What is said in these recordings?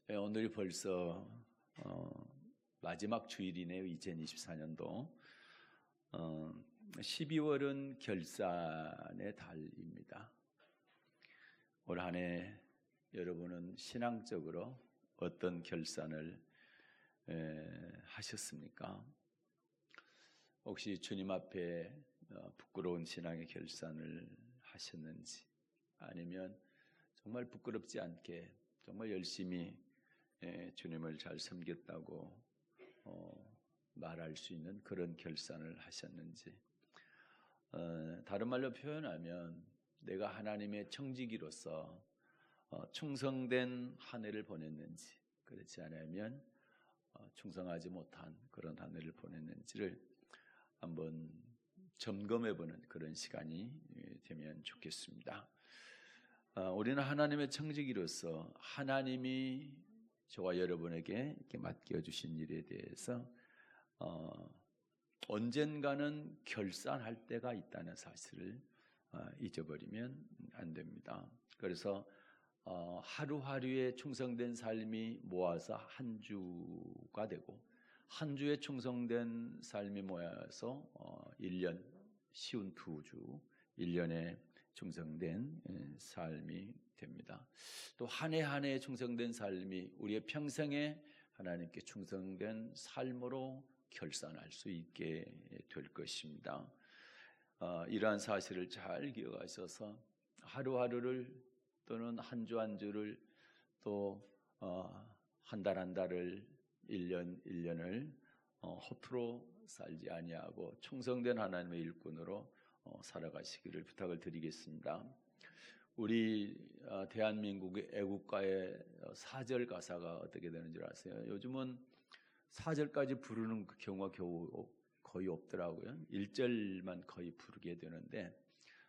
오늘이 벌써 마지막 주일이네요. 2024년도 12월은 결산의 달입니다. 올 한 해 여러분은 신앙적으로 어떤 결산을 하셨습니까? 혹시 주님 앞에 부끄러운 신앙의 결산을 하셨는지, 아니면 정말 부끄럽지 않게 정말 열심히 주님을 잘 섬겼다고 말할 수 있는 그런 결산을 하셨는지, 다른 말로 표현하면 내가 하나님의 청지기로서 충성된 한 해를 보냈는지, 그렇지 않으면 충성하지 못한 그런 한 해를 보냈는지를 한번 점검해보는 그런 시간이 되면 좋겠습니다. 우리는 하나님의 청지기로서 하나님이 저와 여러분에게 이렇게 맡겨주신 일에 대해서 언젠가는 결산할 때가 있다는 사실을 잊어버리면 안 됩니다. 그래서 하루하루의 충성된 삶이 모아서 한 주가 되고, 한 주에 충성된 삶이 모여서 1년, 쉬운 2주, 1년에 충성된 삶이 됩니다. 또 한 해 한 해에 충성된 삶이 우리의 평생에 하나님께 충성된 삶으로 결산할 수 있게 될 것입니다. 이러한 사실을 잘 기억하셔서 하루하루를, 또는 한 주 한 주를, 또 한 달 한 달을, 1년 1년을 허투루 살지 아니하고 충성된 하나님의 일꾼으로 살아가시기를 부탁을 드리겠습니다. 우리 대한민국의 애국가의 4절 가사가 어떻게 되는 줄 아세요? 요즘은 4절까지 부르는 그 경우가 겨우 거의 없더라고요. 1절만 거의 부르게 되는데,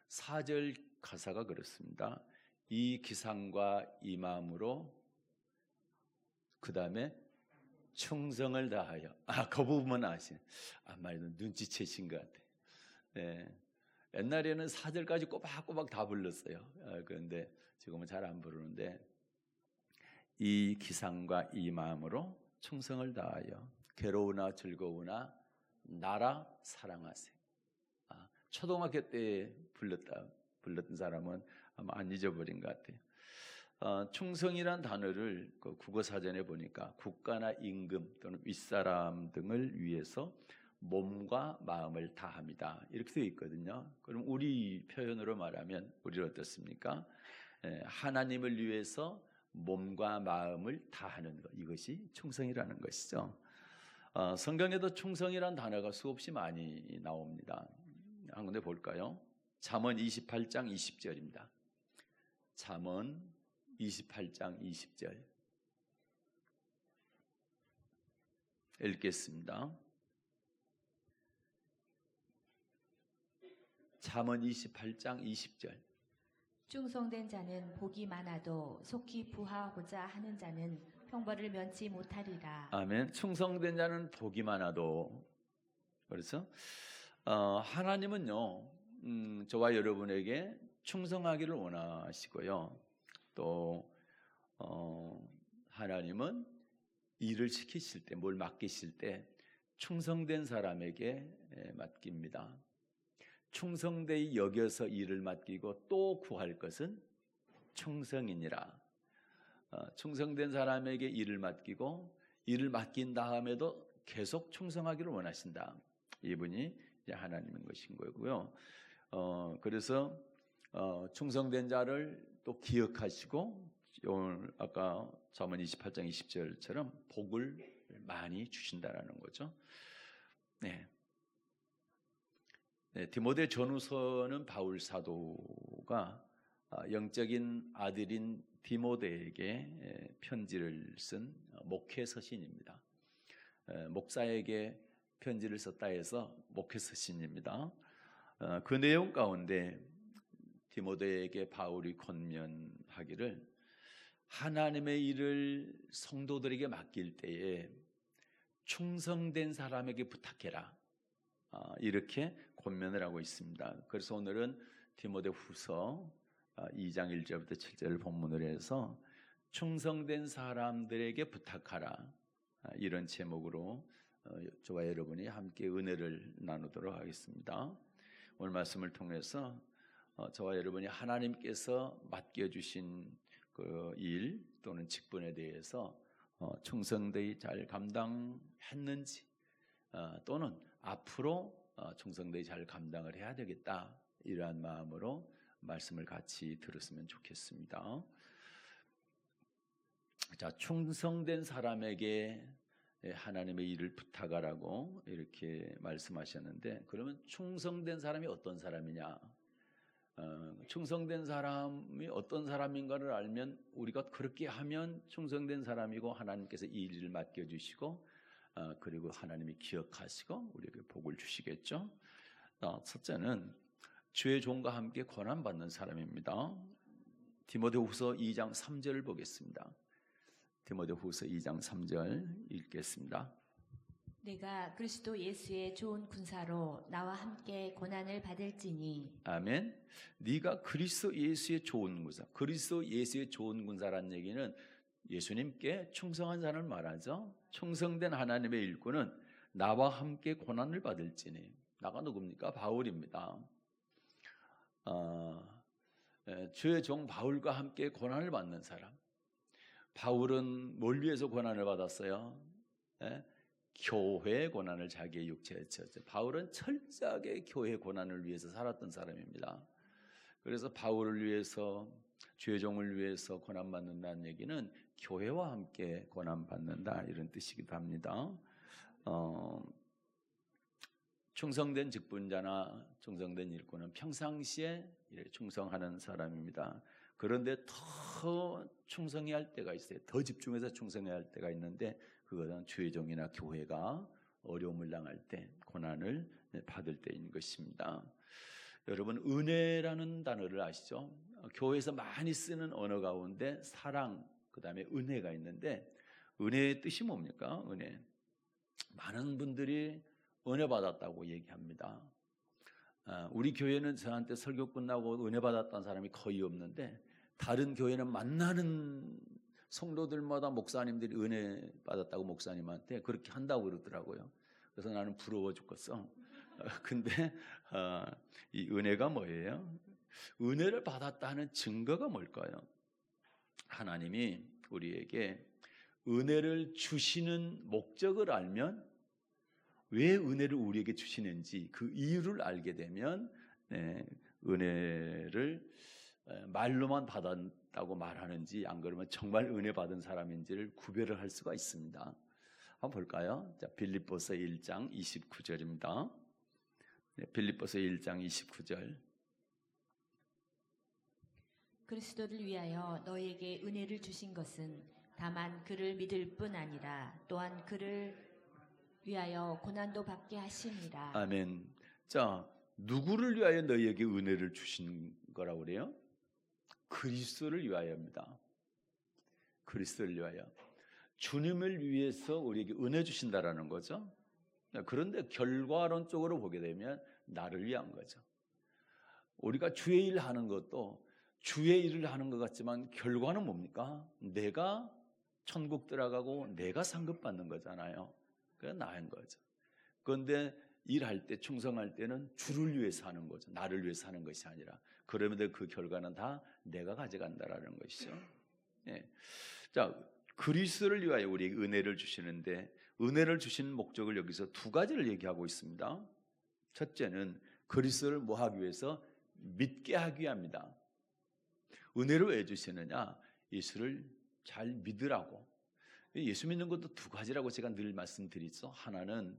4절 가사가 그렇습니다. 이 기상과 이 마음으로, 그 다음에 충성을 다하여. 그 부분은 아시네. 말도 눈치채신 것 같아요. 네. 옛날에는 4절까지 꼬박꼬박 다 불렀어요. 그런데 지금은 잘 안 부르는데, 이 기상과 이 마음으로 충성을 다하여 괴로우나 즐거우나 나라 사랑하세요. 초등학교 때 불렀던 사람은 아마 안 잊어버린 것 같아요. 충성이란 단어를 그 국어사전에 보니까 국가나 임금 또는 윗사람 등을 위해서 몸과 마음을 다합니다, 이렇게 되어 있거든요. 그럼 우리 표현으로 말하면 우리는 어떻습니까? 하나님을 위해서 몸과 마음을 다하는 것, 이것이 충성이라는 것이죠. 성경에도 충성이란 단어가 수없이 많이 나옵니다. 한 군데 볼까요? 잠언 28장 20절입니다. 잠언 28장 20절 읽겠습니다. 잠언 28장 20절. 충성된 자는 복이 많아도 속히 부하고자 하는 자는 형벌을 면치 못하리라. 아멘. 충성된 자는 복이 많아도, 그렇죠? 하나님은요, 저와 여러분에게 충성하기를 원하시고요. 또 하나님은 일을 시키실 때, 뭘 맡기실 때 충성된 사람에게 맡깁니다. 충성되이 여겨서 일을 맡기고 또 구할 것은 충성이니라. 충성된 사람에게 일을 맡기고 일을 맡긴 다음에도 계속 충성하기를 원하신다. 이분이 이제 하나님인 것인 거고요. 그래서 충성된 자를 또 기억하시고, 오늘 아까 잠언 28장 20절처럼 복을 많이 주신다라는 거죠. 네. 디모데 전후서는 바울 사도가 영적인 아들인 디모데에게 편지를 쓴 목회 서신입니다. 목사에게 편지를 썼다 해서 목회 서신입니다. 그 내용 가운데 디모데에게 바울이 권면하기를, 하나님의 일을 성도들에게 맡길 때에 충성된 사람에게 부탁해라, 이렇게 권면을 하고 있습니다. 그래서 오늘은 디모데 후서 2장 1절부터 7절을 본문으로 해서 충성된 사람들에게 부탁하라. 이런 제목으로 저와 여러분이 함께 은혜를 나누도록 하겠습니다. 오늘 말씀을 통해서 저와 여러분이 하나님께서 맡겨주신 그 일 또는 직분에 대해서 충성되이 잘 감당했는지 또는 앞으로 충성되이 잘 감당을 해야 되겠다, 이러한 마음으로 말씀을 같이 들었으면 좋겠습니다. 자, 충성된 사람에게 하나님의 일을 부탁하라고 이렇게 말씀하셨는데, 그러면 충성된 사람이 어떤 사람이냐? 충성된 사람이 어떤 사람인가를 알면 우리가 그렇게 하면 충성된 사람이고 하나님께서 이 일을 맡겨주시고 그리고 하나님이 기억하시고 우리에게 복을 주시겠죠. 첫째는 주의 종과 함께 고난받는 사람입니다. 디모데후서 2장 3절을 보겠습니다. 디모데후서 2장 3절 읽겠습니다. 내가 그리스도 예수의 좋은 군사로 나와 함께 고난을 받을지니. 아멘. 네가 그리스도 예수의 좋은 군사. 그리스도 예수의 좋은 군사란 얘기는 예수님께 충성한 사람을 말하죠. 충성된 하나님의 일꾼은 나와 함께 고난을 받을지니. 나가 누굽니까? 바울입니다. 주의 종 바울과 함께 고난을 받는 사람. 바울은 뭘 위해서 고난을 받았어요? 교회의 고난을 자기의 육체에 쳤죠. 바울은 철저하게 교회 고난을 위해서 살았던 사람입니다. 그래서 바울을 위해서, 주의 종을 위해서 고난받는다는 얘기는 교회와 함께 고난받는다, 이런 뜻이기도 합니다. 충성된 직분자나 충성된 일꾼은 평상시에 충성하는 사람입니다. 그런데 더 충성해야 할 때가 있어요. 더 집중해서 충성해야 할 때가 있는데, 그것은 주의 종이나 교회가 어려움을 당할 때, 고난을 받을 때인 것입니다. 여러분, 은혜라는 단어를 아시죠? 교회에서 많이 쓰는 언어 가운데 사랑, 그 다음에 은혜가 있는데, 은혜의 뜻이 뭡니까? 은혜. 많은 분들이 은혜 받았다고 얘기합니다. 우리 교회는 저한테 설교 끝나고 은혜 받았다는 사람이 거의 없는데, 다른 교회는 만나는 성도들마다 목사님들이 은혜 받았다고 목사님한테 그렇게 한다고 그러더라고요. 그래서 나는 부러워 죽겠어. 근데 이 은혜가 뭐예요? 은혜를 받았다는 증거가 뭘까요? 하나님이 우리에게 은혜를 주시는 목적을 알면, 왜 은혜를 우리에게 주시는지 그 이유를 알게 되면 은혜를 말로만 받았다고 말하는지, 안 그러면 정말 은혜 받은 사람인지를 구별을 할 수가 있습니다. 한번 볼까요? 자, 빌립보서 1장 29절입니다. 빌립보서 1장 29절. 그리스도를 위하여 너에게 은혜를 주신 것은 다만 그를 믿을 뿐 아니라 또한 그를 위하여 고난도 받게 하심이라. 아멘. 자, 누구를 위하여 너희에게 은혜를 주신 거라고 그래요? 그리스도를 위하여입니다. 그리스도를 위하여. 주님을 위해서 우리에게 은혜 주신다라는 거죠. 그런데 결과론적으로 보게 되면 나를 위한 거죠. 우리가 주의 일을 하는 것도 주의 일을 하는 것 같지만 결과는 뭡니까? 내가 천국 들어가고 내가 상급 받는 거잖아요. 그게 나인 거죠. 그런데 일할 때, 충성할 때는 주를 위해서 하는 거죠. 나를 위해서 하는 것이 아니라. 그러면 그 결과는 다 내가 가져간다라는 것이죠. 예. 자, 그리스도를 위하여 우리에게 은혜를 주시는데, 은혜를 주시는 목적을 여기서 두 가지를 얘기하고 있습니다. 첫째는 그리스도를 뭐 하기 위해서? 믿게 하기 위함이다. 은혜를 왜 주시느냐? 예수를 잘 믿으라고. 예수 믿는 것도 두 가지라고 제가 늘 말씀드리죠. 하나는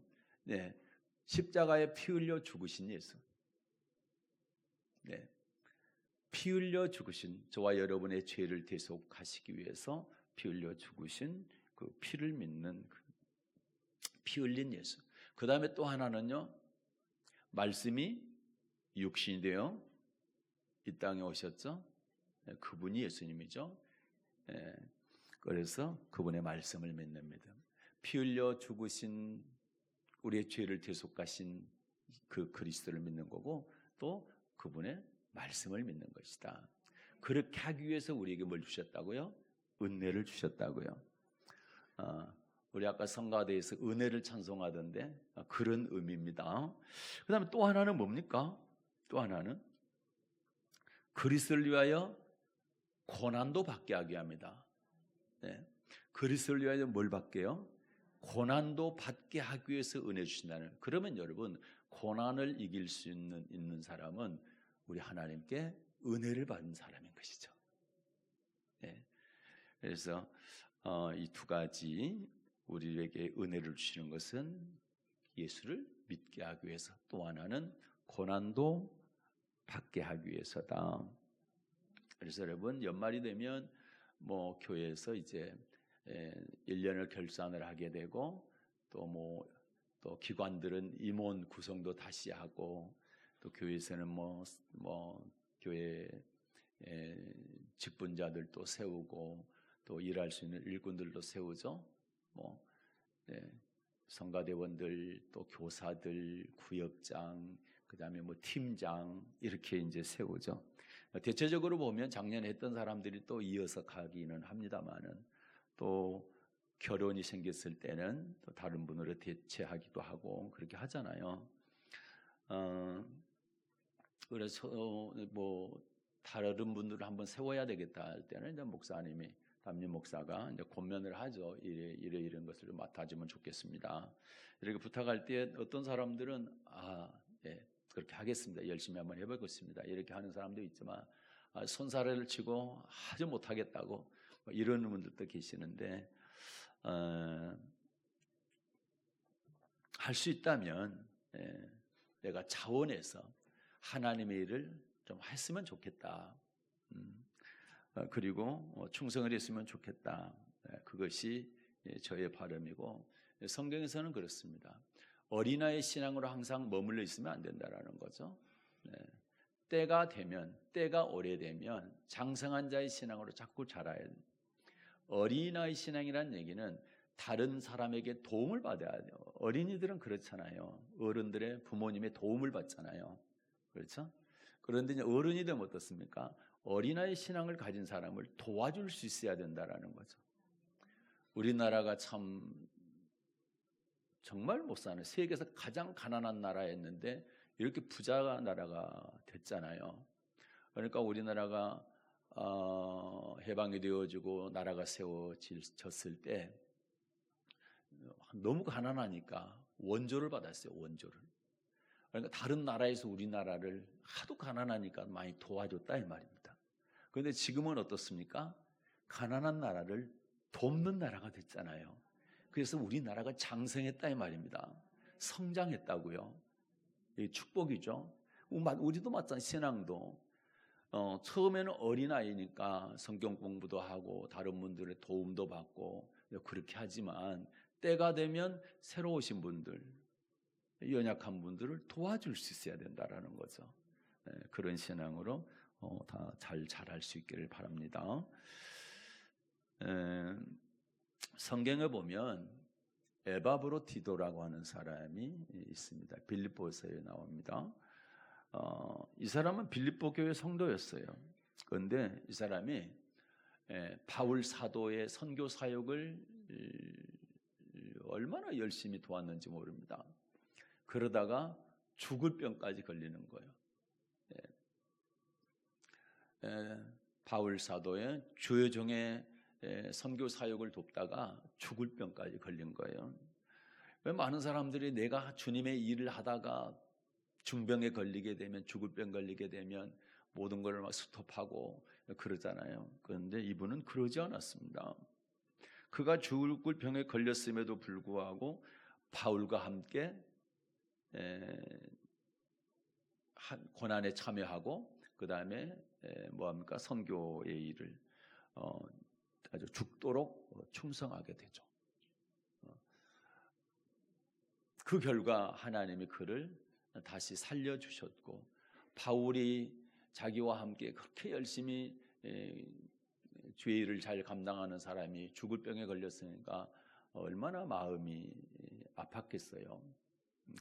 십자가에 피 흘려 죽으신 예수. 피 흘려 죽으신, 저와 여러분의 죄를 대속하시기 위해서 피 흘려 죽으신 그 피를 믿는 피 흘린 예수. 그 다음에 또 하나는요, 말씀이 육신이 되어 이 땅에 오셨죠. 그분이 예수님이죠. 그래서 그분의 말씀을 믿는 믿음. 피 흘려 죽으신, 우리의 죄를 대속하신 그 그리스도를 믿는 거고, 또 그분의 말씀을 믿는 것이다. 그렇게 하기 위해서 우리에게 뭘 주셨다고요? 은혜를 주셨다고요. 우리 아까 성가대에서 은혜를 찬송하던데 그런 의미입니다. 그 다음에 또 하나는 뭡니까? 또 하나는 그리스도를 위하여 고난도 받게 하게 합니다. 네. 그리스도를 위하여 뭘 받게요? 고난도 받게 하기 위해서 은혜 주신다는. 그러면 여러분 고난을 이길 수 있는 사람은 우리 하나님께 은혜를 받은 사람인 것이죠. 네. 그래서 이 두 가지 우리에게 은혜를 주시는 것은 예수를 믿게 하기 위해서, 또 하나는 고난도 받게 하기 위해서다. 그래서 여러분 연말이 되면 뭐 교회에서 이제 1년을 결산을 하게 되고 또 기관들은 임원 구성도 다시 하고 또 교회에서는 뭐 교회 직분자들도 세우고 또 일할 수 있는 일꾼들도 세우죠. 성가대원들 또 교사들 구역장 그다음에 팀장 이렇게 이제 세우죠. 대체적으로 보면 작년에 했던 사람들이 또 이어서 가기는 합니다만은 또 결혼이 생겼을 때는 또 다른 분으로 대체하기도 하고 그렇게 하잖아요. 그래서 다른 분들을 한번 세워야 되겠다 할 때는 이제 목사님이 담임 목사가 이제 권면을 하죠. 이런 것을 맡아주면 좋겠습니다. 이렇게 부탁할 때 어떤 사람들은 그렇게 하겠습니다. 열심히 한번 해보겠습니다. 이렇게 하는 사람도 있지만 손사래를 치고 아주 못하겠다고 이런 분들도 계시는데 할 수 있다면 내가 자원해서 하나님의 일을 좀 했으면 좋겠다. 그리고 충성을 했으면 좋겠다. 그것이 저의 바람이고 성경에서는 그렇습니다. 어린아이 신앙으로 항상 머물러 있으면 안 된다라는 거죠. 때가 오래되면 장성한 자의 신앙으로 자꾸 자라야 돼요. 어린아이 신앙이라는 얘기는 다른 사람에게 도움을 받아야 돼요. 어린이들은 그렇잖아요. 어른들의 부모님의 도움을 받잖아요. 그렇죠? 그런데 이제 어른이 되면 어떻습니까? 어린아이 신앙을 가진 사람을 도와줄 수 있어야 된다라는 거죠. 우리나라가 참 정말 못 사는 세계에서 가장 가난한 나라였는데 이렇게 부자 나라가 됐잖아요. 그러니까 우리나라가 해방이 되어지고 나라가 세워졌을 때 너무 가난하니까 원조를 받았어요. 원조를. 그러니까 다른 나라에서 우리나라를 하도 가난하니까 많이 도와줬다 이 말입니다. 그런데 지금은 어떻습니까? 가난한 나라를 돕는 나라가 됐잖아요. 그래서 우리나라가 장성했다 이 말입니다. 성장했다고요. 이게 축복이죠. 우리도 마찬가지 신앙도 처음에는 어린아이니까 성경 공부도 하고 다른 분들의 도움도 받고 그렇게 하지만 때가 되면 새로 오신 분들, 연약한 분들을 도와줄 수 있어야 된다라는 거죠. 그런 신앙으로 다 잘 자랄 수 있기를 바랍니다. 성경에 보면 에바브로디도라고 하는 사람이 있습니다. 빌립보서에 나옵니다. 이 사람은 빌립보 교회 성도였어요. 그런데 이 사람이 바울 사도의 선교 사역을 얼마나 열심히 도왔는지 모릅니다. 그러다가 죽을 병까지 걸리는 거예요. 바울 사도의 주여종의 선교 사역을 돕다가 죽을 병까지 걸린 거예요. 왜 많은 사람들이 내가 주님의 일을 하다가 중병에 걸리게 되면 죽을 병 걸리게 되면 모든 걸 막 스톱하고 그러잖아요. 그런데 이분은 그러지 않았습니다. 그가 죽을 병에 걸렸음에도 불구하고 바울과 함께 고난에 참여하고 그 다음에 선교의 일을 아주 죽도록 충성하게 되죠. 그 결과 하나님이 그를 다시 살려주셨고 바울이 자기와 함께 그렇게 열심히 주의 일을 잘 감당하는 사람이 죽을 병에 걸렸으니까 얼마나 마음이 아팠겠어요.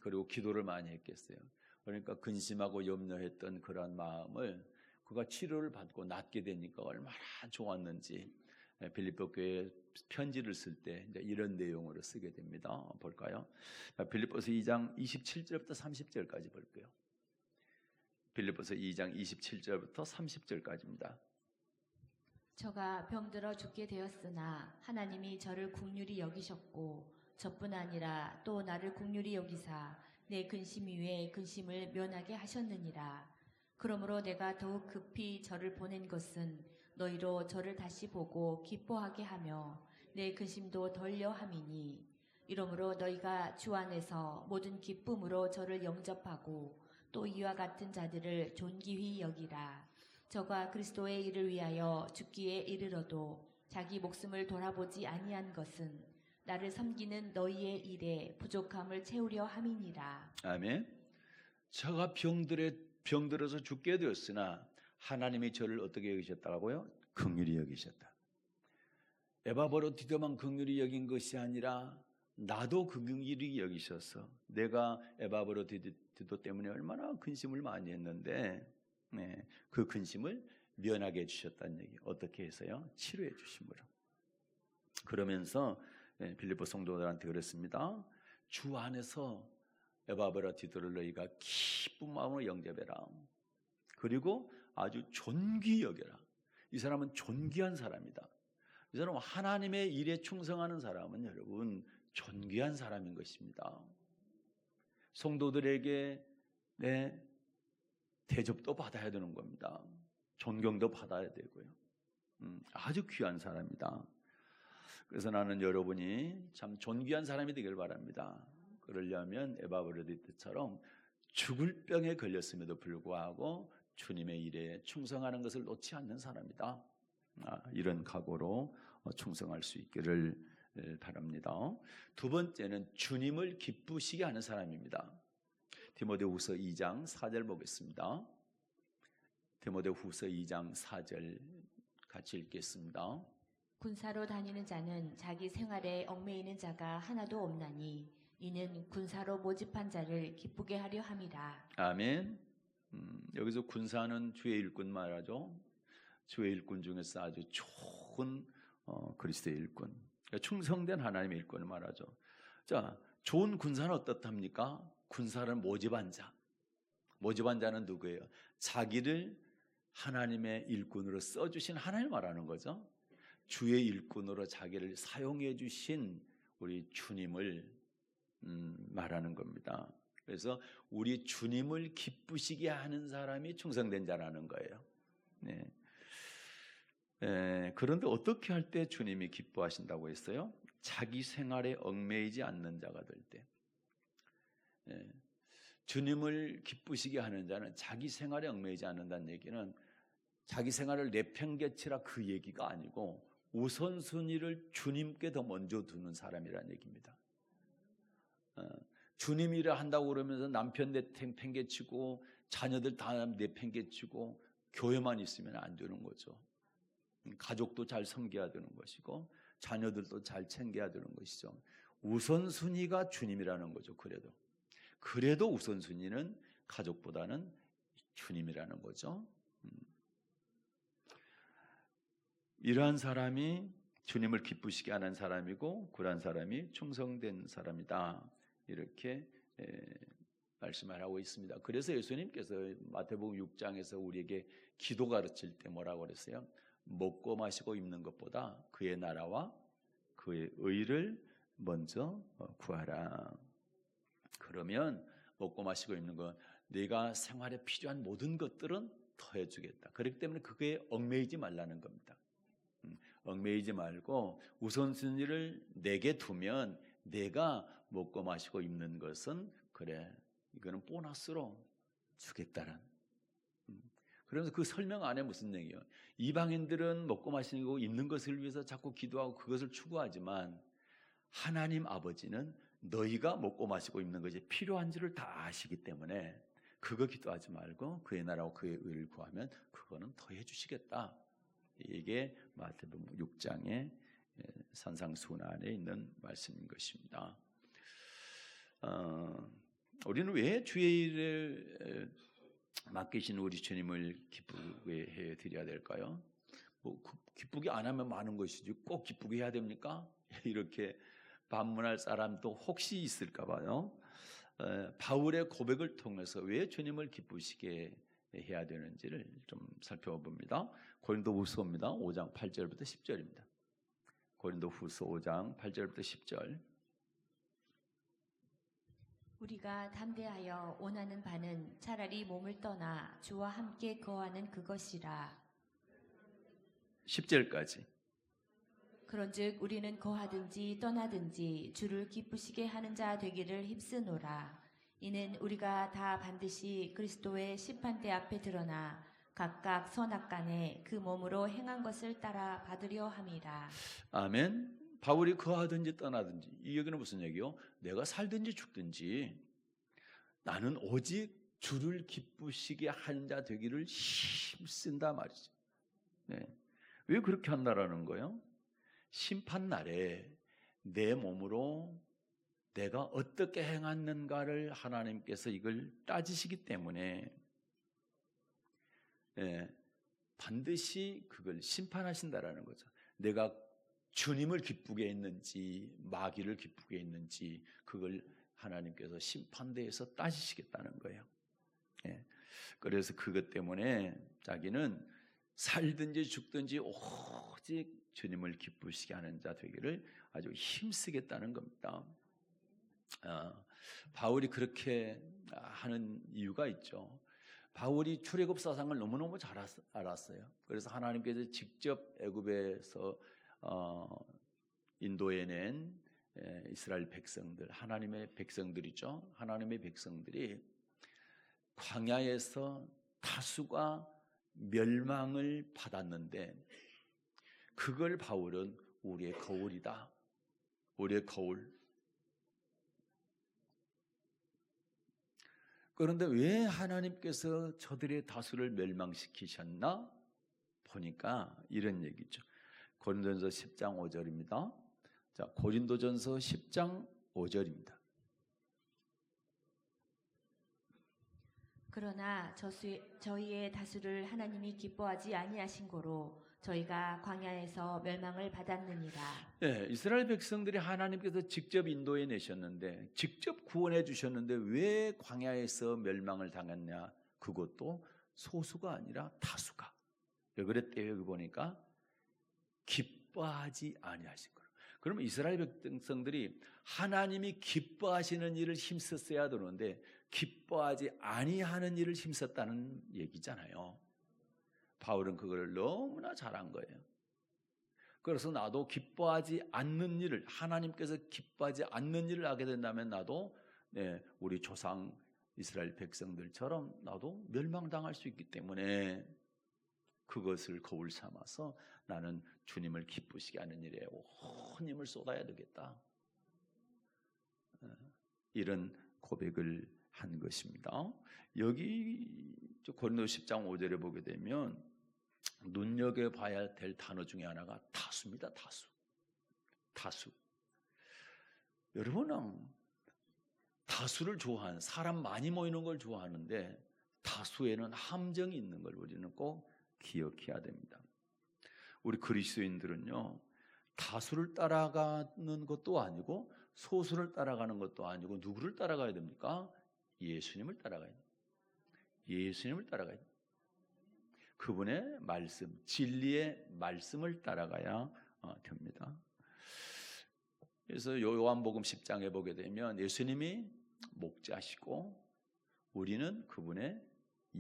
그리고 기도를 많이 했겠어요. 그러니까 근심하고 염려했던 그런 마음을 그가 치료를 받고 낫게 되니까 얼마나 좋았는지 빌립보 교회에 편지를 쓸 때 이런 내용으로 쓰게 됩니다. 볼까요? 빌립보서 2장 27절부터 30절까지 볼게요. 빌립보서 2장 27절부터 30절까지입니다. 저가 병들어 죽게 되었으나 하나님이 저를 긍휼히 여기셨고 저뿐 아니라 또 나를 긍휼히 여기사 내 근심 위에 근심을 면하게 하셨느니라. 그러므로 내가 더욱 급히 저를 보낸 것은 너희로 저를 다시 보고 기뻐하게 하며 내 근심도 덜려 함이니 이러므로 너희가 주 안에서 모든 기쁨으로 저를 영접하고 또 이와 같은 자들을 존귀히 여기라. 저가 그리스도의 일을 위하여 죽기에 이르러도 자기 목숨을 돌아보지 아니한 것은 나를 섬기는 너희의 일에 부족함을 채우려 함이니라. 아멘. 저가 병들어서 죽게 되었으나 하나님이 저를 어떻게 여기셨다고요? 긍휼히 여기셨다. 에바브로디도만 긍휼히 여긴 것이 아니라 나도 긍휼히 여기셔서 내가 에바브로디도 때문에 얼마나 근심을 많이 했는데 그 근심을 면하게 해주셨다는 얘기. 어떻게 해서요? 치료해 주심으로. 그러면서 빌립보 성도들한테 그랬습니다. 주 안에서 에바브로디도를 너희가 기쁜 마음으로 영접해라. 그리고 아주 존귀히 여겨라. 이 사람은 존귀한 사람이다. 이 사람은 하나님의 일에 충성하는 사람은 여러분 존귀한 사람인 것입니다. 성도들에게 대접도 받아야 되는 겁니다. 존경도 받아야 되고요. 아주 귀한 사람이다. 그래서 나는 여러분이 참 존귀한 사람이 되길 바랍니다. 그러려면 에바브로디토처럼 죽을 병에 걸렸음에도 불구하고 주님의 일에 충성하는 것을 놓지 않는 사람이다. 이런 각오로 충성할 수 있기를 바랍니다. 두 번째는 주님을 기쁘시게 하는 사람입니다. 디모데후서 2장 4절 보겠습니다. 디모데후서 2장 4절 같이 읽겠습니다. 군사로 다니는 자는 자기 생활에 얽매이는 자가 하나도 없나니 이는 군사로 모집한 자를 기쁘게 하려 함이라. 아멘. 여기서 군사는 주의 일꾼 말하죠. 주의 일꾼 중에서 아주 좋은 그리스도의 일꾼, 그러니까 충성된 하나님의 일꾼을 말하죠. 자, 좋은 군사는 어떻답니까? 군사를 모집한 자. 모집한 자는 누구예요? 자기를 하나님의 일꾼으로 써주신 하나님을 말하는 거죠. 주의 일꾼으로 자기를 사용해 주신 우리 주님을 말하는 겁니다. 그래서 우리 주님을 기쁘시게 하는 사람이 충성된 자라는 거예요. 그런데 어떻게 할 때 주님이 기뻐하신다고 했어요? 자기 생활에 얽매이지 않는 자가 될 때. 주님을 기쁘시게 하는 자는 자기 생활에 얽매이지 않는다는 얘기는 자기 생활을 내팽개치라 그 얘기가 아니고 우선순위를 주님께 더 먼저 두는 사람이라는 얘기입니다. 주님 일을 한다고 그러면서 남편 내팽개치고 자녀들 다 내팽개치고 교회만 있으면 안 되는 거죠. 가족도 잘 섬겨야 되는 것이고 자녀들도 잘 챙겨야 되는 것이죠. 우선순위가 주님이라는 거죠. 그래도 우선순위는 가족보다는 주님이라는 거죠. 이러한 사람이 주님을 기쁘시게 하는 사람이고 그러한 사람이 충성된 사람이다. 이렇게 말씀을 하고 있습니다. 그래서 예수님께서 마태복음 6장에서 우리에게 기도 가르칠 때 뭐라고 그랬어요? 먹고 마시고 입는 것보다 그의 나라와 그의 의를 먼저 구하라. 그러면 먹고 마시고 입는 건 네가 생활에 필요한 모든 것들은 더해주겠다. 그렇기 때문에 그게 얽매이지 말라는 겁니다. 얽매이지 말고 우선순위를 내게 두면 내가 먹고 마시고 입는 것은 그래 이거는 보너스로 주겠다는. 그러면서 그 설명 안에 무슨 얘기예요? 이방인들은 먹고 마시고 입는 것을 위해서 자꾸 기도하고 그것을 추구하지만 하나님 아버지는 너희가 먹고 마시고 입는 것이 필요한지를 다 아시기 때문에 그거 기도하지 말고 그의 나라와 그의 의를 구하면 그거는 더해 주시겠다. 이게 마태복음 6장의 산상수훈 안에 있는 말씀인 것입니다. 우리는 왜 주의 일을 맡기신 우리 주님을 기쁘게 해 드려야 될까요? 뭐 기쁘게 안 하면 많은 것이지 꼭 기쁘게 해야 됩니까? 이렇게 반문할 사람도 혹시 있을까 봐요. 바울의 고백을 통해서 왜 주님을 기쁘시게 해야 되는지를 좀 살펴봅니다. 고린도후서입니다. 5장 8절부터 10절입니다. 고린도후서 5장 8절부터 10절. 우리가 담대하여 원하는 바는 차라리 몸을 떠나 주와 함께 거하는 그것이라. 10절까지. 그런즉 우리는 거하든지 떠나든지 주를 기쁘시게 하는 자 되기를 힘쓰노라. 이는 우리가 다 반드시 그리스도의 심판대 앞에 드러나 각각 선악간에 그 몸으로 행한 것을 따라 받으려 함이라. 아멘. 바울이 거하든지 떠나든지, 이 얘기는 무슨 얘기요? 내가 살든지 죽든지 나는 오직 주를 기쁘시게 하는 자 되기를 힘쓴다 말이죠. 네. 왜 그렇게 한다라는 거예요? 심판날에 내 몸으로 내가 어떻게 행했는가를 하나님께서 이걸 따지시기 때문에 반드시 그걸 심판하신다라는 거죠. 내가 주님을 기쁘게 했는지 마귀를 기쁘게 했는지 그걸 하나님께서 심판대에서 따지시겠다는 거예요. 그래서 그것 때문에 자기는 살든지 죽든지 오직 주님을 기쁘시게 하는 자 되기를 아주 힘쓰겠다는 겁니다. 바울이 그렇게 하는 이유가 있죠. 바울이 출애굽 사상을 너무너무 잘 알았어요. 그래서 하나님께서 직접 애굽에서 인도에 낸 이스라엘 백성들, 하나님의 백성들이죠. 하나님의 백성들이 광야에서 다수가 멸망을 받았는데 그걸 바울은 우리의 거울이다. 우리의 거울. 그런데 왜 하나님께서 저들의 다수를 멸망시키셨나? 보니까 이런 얘기죠. 고린도전서 10장 5절입니다. 자, 고린도전서 10장 5절입니다. 그러나 저희의 다수를 하나님이 기뻐하지 아니하신 고로 저희가 광야에서 멸망을 받았느니라. 네, 이스라엘 백성들이 하나님께서 직접 인도해 내셨는데 직접 구원해 주셨는데 왜 광야에서 멸망을 당했냐? 그것도 소수가 아니라 다수가. 왜 그랬대요? 여기 보니까 기뻐하지 아니하신 거예요. 그러면 이스라엘 백성들이 하나님이 기뻐하시는 일을 힘썼어야 되는데 기뻐하지 아니하는 일을 힘썼다는 얘기잖아요. 바울은 그걸 너무나 잘한 거예요. 그래서 나도 기뻐하지 않는 일을, 하나님께서 기뻐하지 않는 일을 하게 된다면 나도 우리 조상 이스라엘 백성들처럼 나도 멸망당할 수 있기 때문에 그것을 거울 삼아서 나는 주님을 기쁘시게 하는 일에 온 힘을 쏟아야 되겠다. 이런 고백을 한 것입니다. 여기 고린도 10장 5절에 보게 되면 눈여겨봐야 될 단어 중에 하나가 다수입니다. 다수. 여러분은 다수를 좋아하는, 사람 많이 모이는 걸 좋아하는데 다수에는 함정이 있는 걸 우리는 꼭 기억해야 됩니다. 우리 그리스도인들은요, 다수를 따라가는 것도 아니고 소수를 따라가는 것도 아니고 누구를 따라가야 됩니까? 예수님을 따라가야 됩니다. 예수님을 따라가야 됩니다. 그분의 말씀, 진리의 말씀을 따라가야 됩니다. 그래서 요한복음 10장에 보게 되면 예수님이 목자시고 우리는 그분의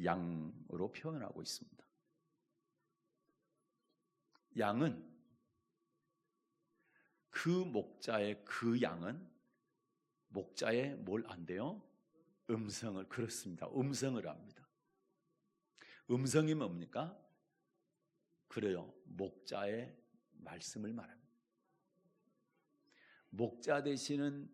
양으로 표현하고 있습니다. 양은 그 목자의 그 양은 목자의 뭘 안돼요? 음성을, 그렇습니다. 음성을 압니다. 음성이 뭡니까? 그래요. 목자의 말씀을 말합니다. 목자 되시는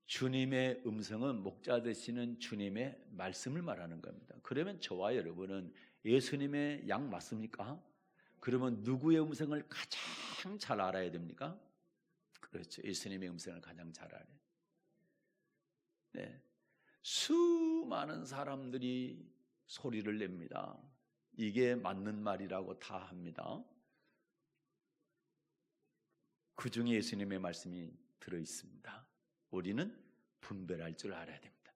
주님의 음성은 목자 되시는 주님의 말씀을 말하는 겁니다. 그러면 저와 여러분은 예수님의 양 맞습니까? 그러면 누구의 음성을 가장 잘 알아야 됩니까? 그렇죠. 예수님의 음성을 가장 잘 알아요. 네. 수많은 사람들이 소리를 냅니다. 이게 맞는 말이라고 다 합니다. 그 중에 예수님의 말씀이 들어있습니다. 우리는 분별할 줄 알아야 됩니다.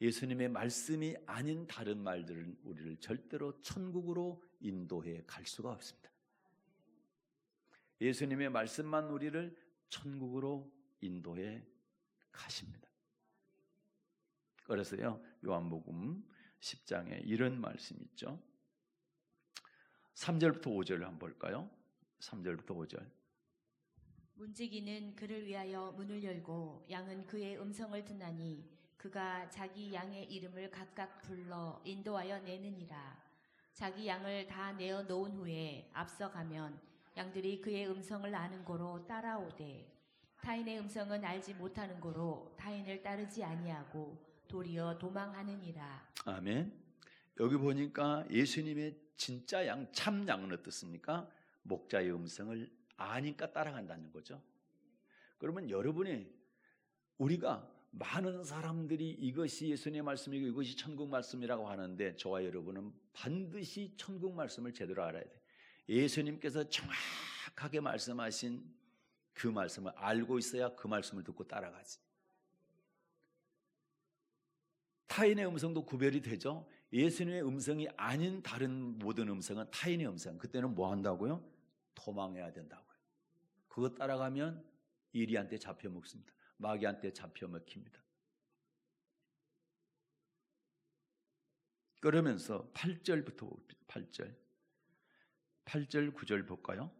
예수님의 말씀이 아닌 다른 말들은 우리를 절대로 천국으로 인도해 갈 수가 없습니다. 예수님의 말씀만 우리를 천국으로 인도해 가십니다. 그래서요, 요한복음 10장에 이런 말씀이 있죠. 3절부터 5절을 한번 볼까요? 3절부터 5절. 문지기는 그를 위하여 문을 열고 양은 그의 음성을 듣나니 그가 자기 양의 이름을 각각 불러 인도하여 내느니라. 자기 양을 다 내어 놓은 후에 앞서가면 양들이 그의 음성을 아는 고로 따라오되 타인의 음성은 알지 못하는 고로 타인을 따르지 아니하고 도리어 도망하느니라. 아멘. 여기 보니까 예수님의 진짜 양, 참 양은 어떻습니까? 목자의 음성을 아니까 따라간다는 거죠. 그러면 여러분이, 우리가 많은 사람들이 이것이 예수님의 말씀이고 이것이 천국 말씀이라고 하는데 저와 여러분은 반드시 천국 말씀을 제대로 알아야 돼요. 예수님께서 정확하게 말씀하신 그 말씀을 알고 있어야 그 말씀을 듣고 따라가지. 타인의 음성도 구별이 되죠. 예수님의 음성이 아닌 다른 모든 음성은 타인의 음성. 그때는 뭐 한다고요? 도망해야 된다고요. 그거 따라가면 이리한테 잡혀 먹습니다. 마귀한테 잡혀 먹힙니다. 그러면서 8절부터 8절 9절 볼까요?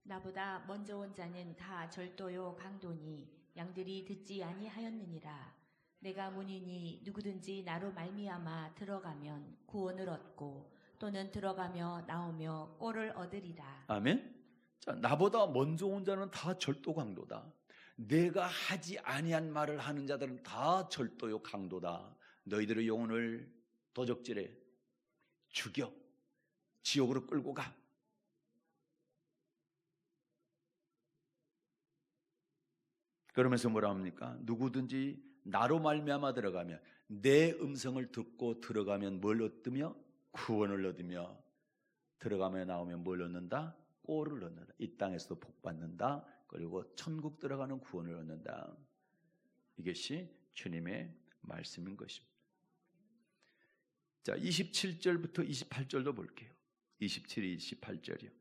나보다 먼저 온 자는 다 절도요 강도니 양들이 듣지 아니하였느니라. 내가 문이니 누구든지 나로 말미암아 들어가면 구원을 얻고 또는 들어가며 나오며 꼴을 얻으리라. 아멘. 자, 나보다 먼저 온 자는 다 절도 강도다. 내가 하지 아니한 말을 하는 자들은 다 절도요 강도다. 너희들의 영혼을 도적질해 죽여 지옥으로 끌고 가. 그러면서 뭐라 합니까? 누구든지 나로 말미암아 들어가면, 내 음성을 듣고 들어가면 뭘 얻으며? 구원을 얻으며, 들어가며 나오면 뭘 얻는다? 꼴을 얻는다. 이 땅에서도 복 받는다. 그리고 천국 들어가는 구원을 얻는다. 이것이 주님의 말씀인 것입니다. 자, 27절부터 28절도 볼게요. 27, 28절이요.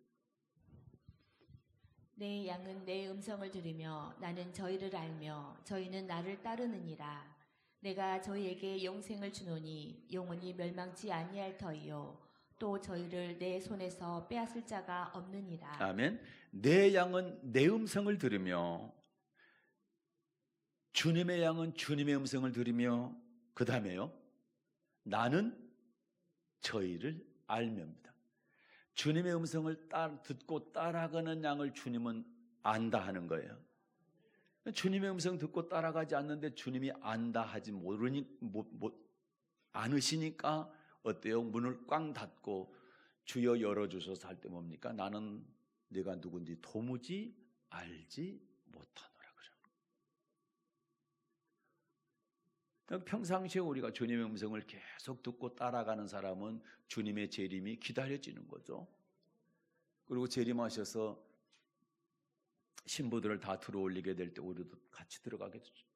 내 양은 내 음성을 들으며 나는 저희를 알며 저희는 나를 따르느니라. 내가 저희에게 영생을 주노니 영원히 멸망치 아니할 터이요 또 저희를 내 손에서 빼앗을 자가 없느니라. 아멘. 내 양은 내 음성을 들으며, 주님의 양은 주님의 음성을 들으며, 그 다음에요, 나는 저희를 알며입니다. 주님의 음성을 듣고 따라가는 양을 주님은 안다 하는 거예요. 주님의 음성 듣고 따라가지 않는데 주님이 안다 하지 않으시니까 어때요? 문을 꽝 닫고 주여 열어주소서 할 때 뭡니까? 나는 네가 누군지 도무지 알지 못하노라 그래요. 평상시에 우리가 주님의 음성을 계속 듣고 따라가는 사람은 주님의 재림이 기다려지는 거죠. 그리고 재림하셔서 신부들을 다 들어올리게 될 때 우리도 같이 들어가게 되죠.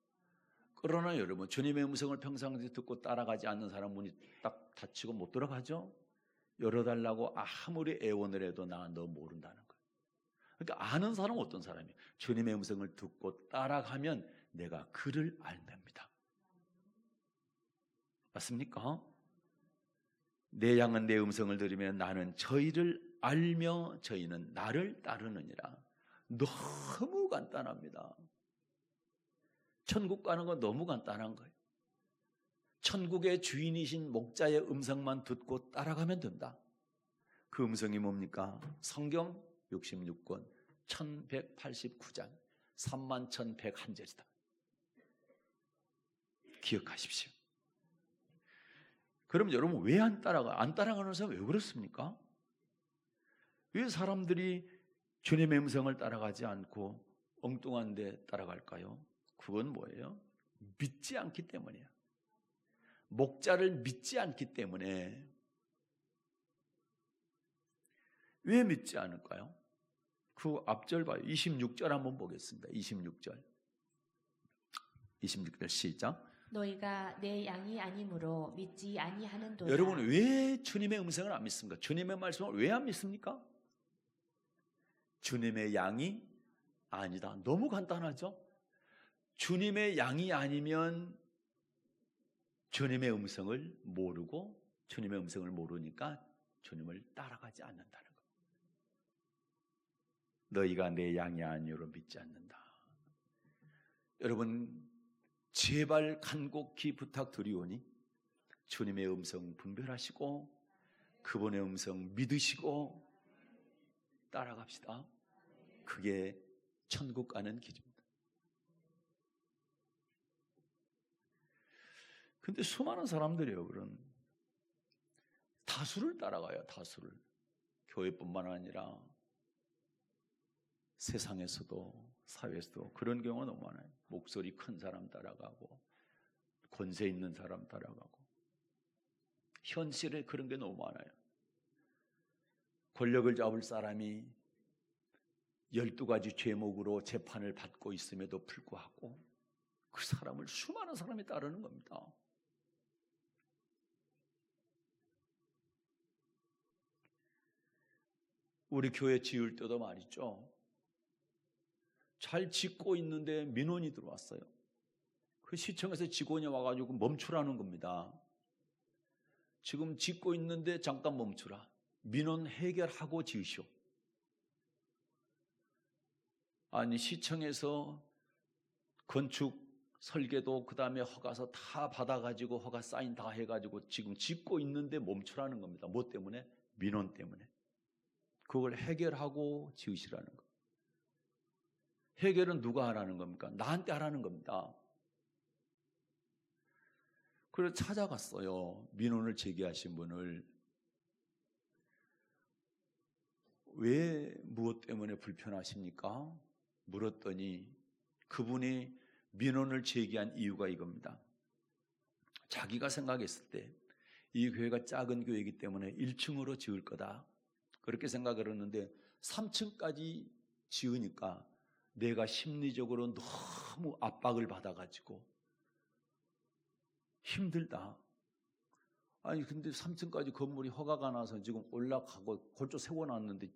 그러나 여러분, 주님의 음성을 평상시에 듣고 따라가지 않는 사람 문이 딱 닫히고 못 들어가죠. 열어달라고 아무리 애원을 해도 너 모른다는 거예요. 그러니까 아는 사람은 어떤 사람이에요? 주님의 음성을 듣고 따라가면 내가 그를 알답니다. 맞습니까? 내 양은 내 음성을 들으면 나는 저희를 알며 저희는 나를 따르느니라. 너무 간단합니다. 천국 가는 건 너무 간단한 거예요. 천국의 주인이신 목자의 음성만 듣고 따라가면 된다. 그 음성이 뭡니까? 성경 66권 1189장 31,101절이다. 기억하십시오. 그럼 여러분 왜 안 따라가는 사람 왜 그렇습니까? 왜 사람들이 주님의 음성을 따라가지 않고 엉뚱한 데 따라갈까요? 그건 뭐예요? 믿지 않기 때문이에요. 목자를 믿지 않기 때문에. 왜 믿지 않을까요? 그 앞절 봐요. 26절 한번 보겠습니다. 26절 시작. 너희가 내 양이 아니므로 믿지 아니하는도다. 여러분 왜 주님의 음성을 안 믿습니까? 주님의 말씀을 왜 안 믿습니까? 주님의 양이 아니다. 너무 간단하죠? 주님의 양이 아니면 주님의 음성을 모르고 주님의 음성을 모르니까 주님을 따라가지 않는다는 것. 너희가 내 양이 아니므로 믿지 않는다. 여러분 제발 간곡히 부탁드리오니 주님의 음성 분별하시고 그분의 음성 믿으시고 따라갑시다. 그게 천국 가는 길입니다. 근데 수많은 사람들이요, 그런 다수를 따라가요. 다수를. 교회뿐만 아니라 세상에서도 사회에서도 그런 경우가 너무 많아요. 목소리 큰 사람 따라가고 권세 있는 사람 따라가고 현실에 그런 게 너무 많아요. 권력을 잡을 사람이 12가지 죄목으로 재판을 받고 있음에도 불구하고 그 사람을 수많은 사람이 따르는 겁니다. 우리 교회 지을 때도 말이죠. 잘 짓고 있는데 민원이 들어왔어요. 그 시청에서 직원이 와가지고 멈추라는 겁니다. 지금 짓고 있는데 잠깐 멈추라. 민원 해결하고 지으시오. 아니 시청에서 건축 설계도 그 다음에 허가서 다 받아가지고 허가 사인 다 해가지고 지금 짓고 있는데 멈추라는 겁니다. 뭐 때문에? 민원 때문에. 그걸 해결하고 지으시라는 거. 해결은 누가 하라는 겁니까? 나한테 하라는 겁니다. 그래서 찾아갔어요. 민원을 제기하신 분을. 왜 무엇 때문에 불편하십니까? 물었더니 그분이 민원을 제기한 이유가 이겁니다. 자기가 생각했을 때 이 교회가 작은 교회이기 때문에 1층으로 지을 거다. 그렇게 생각을 했는데 3층까지 지으니까 내가 심리적으로 너무 압박을 받아가지고 힘들다. 아니 근데 3층까지 건물이 허가가 나서 지금 올라가고 골조 세워놨는데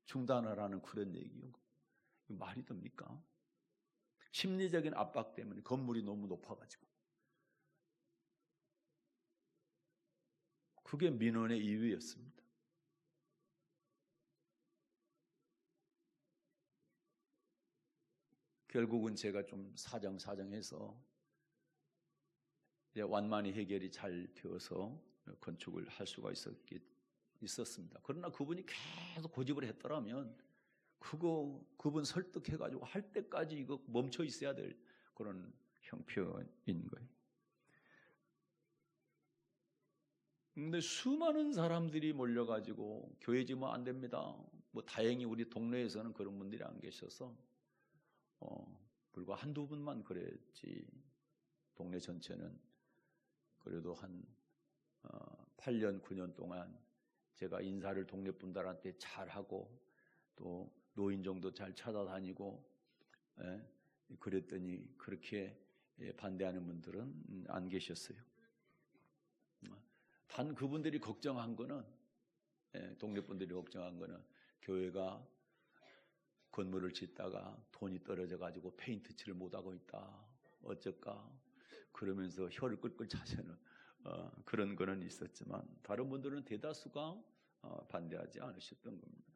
중단을 하는 그런 얘기요. 말이 됩니까? 심리적인 압박 때문에 건물이 너무 높아가지고. 그게 민원의 이유였습니다. 결국은 제가 좀 사정해서 완만히 해결이 잘 되어서 건축을 할 수가 있었습니다. 그러나 그분이 계속 고집을 했더라면 그분 설득해가지고 할 때까지 이거 멈춰 있어야 될 그런 형편인 거예요. 근데 수많은 사람들이 몰려가지고 교회 지으면 안 됩니다. 뭐 다행히 우리 동네에서는 그런 분들이 안 계셔서 불과 한두 분만 그랬지. 동네 전체는 그래도 한 8년, 9년 동안 제가 인사를 동네 분들한테 잘하고 또 노인정도 잘 찾아다니고 그랬더니 그렇게 반대하는 분들은 안 계셨어요. 단 그분들이 걱정한 거는 동네 분들이 걱정한 거는 교회가 건물을 짓다가 돈이 떨어져 가지고 페인트 칠을 못하고 있다. 어쩔까? 그러면서 혀를 끌끌 차시는 그런 거는 있었지만 다른 분들은 대다수가 반대하지 않으셨던 겁니다.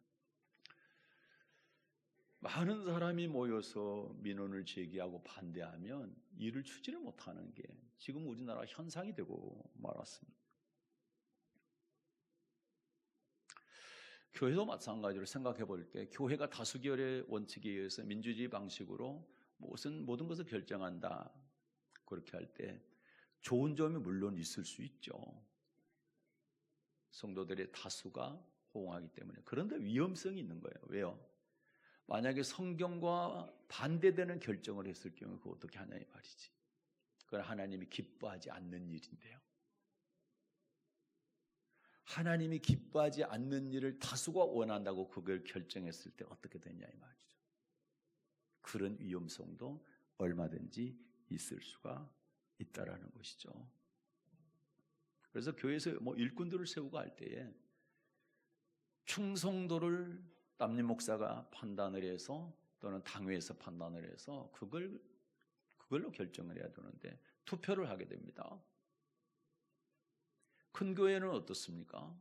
많은 사람이 모여서 민원을 제기하고 반대하면 일을 추진을 못하는 게 지금 우리나라 현상이 되고 말았습니다. 교회도 마찬가지로 생각해 볼 때 교회가 다수결의 원칙에 의해서 민주주의 방식으로 모든 것을 결정한다. 그렇게 할 때 좋은 점이 물론 있을 수 있죠. 성도들의 다수가 호응하기 때문에. 그런데 위험성이 있는 거예요. 왜요? 만약에 성경과 반대되는 결정을 했을 경우 그거 어떻게 하냐 이 말이지. 그건 하나님이 기뻐하지 않는 일인데요. 하나님이 기뻐하지 않는 일을 다수가 원한다고 그걸 결정했을 때 어떻게 되냐 이 말이죠. 그런 위험성도 얼마든지 있을 수가 있다라는 것이죠. 그래서 교회에서 일꾼들을 세우고 할 때에 충성도를 담임 목사가 판단을 해서 또는 당회에서 판단을 해서 그걸로 결정을 해야 되는데 투표를 하게 됩니다. 큰 교회는 어떻습니까?